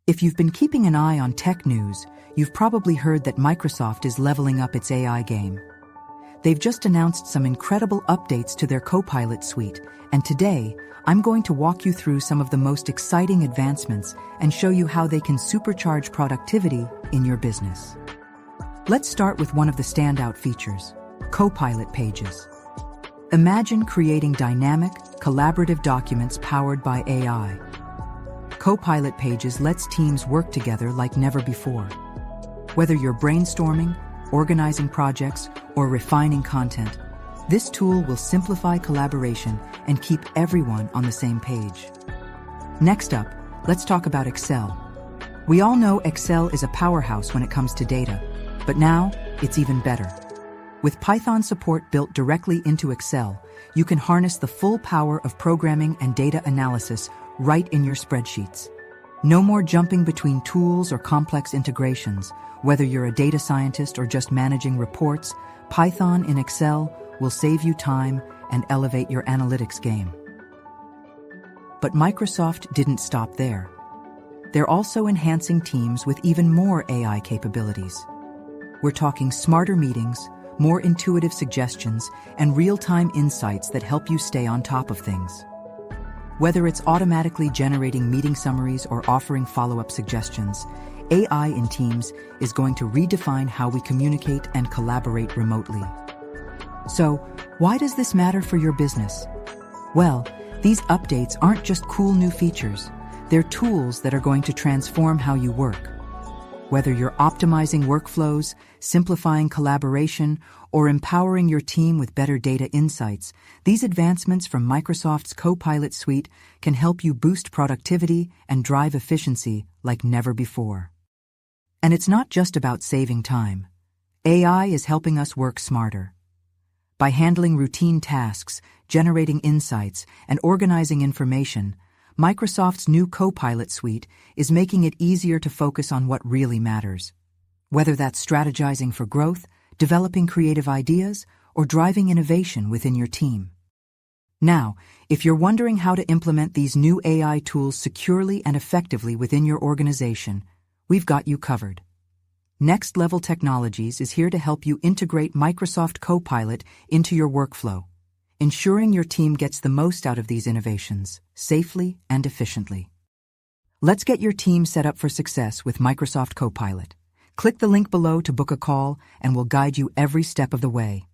If you've been keeping an eye on tech news, you've probably heard that Microsoft is leveling up its AI game. They've just announced some incredible updates to their Copilot suite, and today, I'm going to walk you through some of the most exciting advancements and show you how they can supercharge productivity in your business. Let's start with one of the standout features, Copilot Pages. Imagine creating dynamic, collaborative documents powered by AI. Copilot Pages lets teams work together like never before. Whether you're brainstorming, organizing projects, or refining content, this tool will simplify collaboration and keep everyone on the same page. Next up, let's talk about Excel. We all know Excel is a powerhouse when it comes to data, but now it's even better. With Python support built directly into Excel, you can harness the full power of programming and data analysis right in your spreadsheets. No more jumping between tools or complex integrations. Whether you're a data scientist or just managing reports, Python in Excel will save you time and elevate your analytics game. But Microsoft didn't stop there. They're also enhancing teams with even more AI capabilities. We're talking smarter meetings, more intuitive suggestions, and real-time insights that help you stay on top of things. Whether it's automatically generating meeting summaries or offering follow-up suggestions, AI in Teams is going to redefine how we communicate and collaborate remotely. So, why does this matter for your business? Well, these updates aren't just cool new features. They're tools that are going to transform how you work. Whether you're optimizing workflows, simplifying collaboration, or empowering your team with better data insights, these advancements from Microsoft's Copilot suite can help you boost productivity and drive efficiency like never before. And it's not just about saving time. AI is helping us work smarter. By handling routine tasks, generating insights, and organizing information, Microsoft's new Copilot suite is making it easier to focus on what really matters. Whether that's strategizing for growth, developing creative ideas, or driving innovation within your team. Now, if you're wondering how to implement these new AI tools securely and effectively within your organization, we've got you covered. Next Level Technologies is here to help you integrate Microsoft Copilot into your workflow, ensuring your team gets the most out of these innovations, safely and efficiently. Let's get your team set up for success with Microsoft Copilot. Click the link below to book a call, and we'll guide you every step of the way.